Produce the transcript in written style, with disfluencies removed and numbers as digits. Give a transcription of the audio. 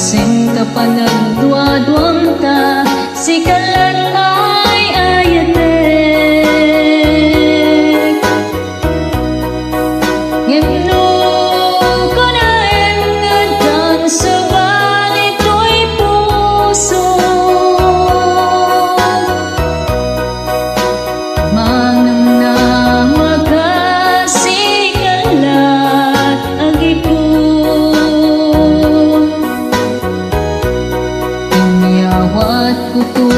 Sinta panagdua-duam ta, sikalat ay ayatek. Ngimno ko na engedan sa bangit ko'y puso. Manam na makasikalat agipo. Wat kutu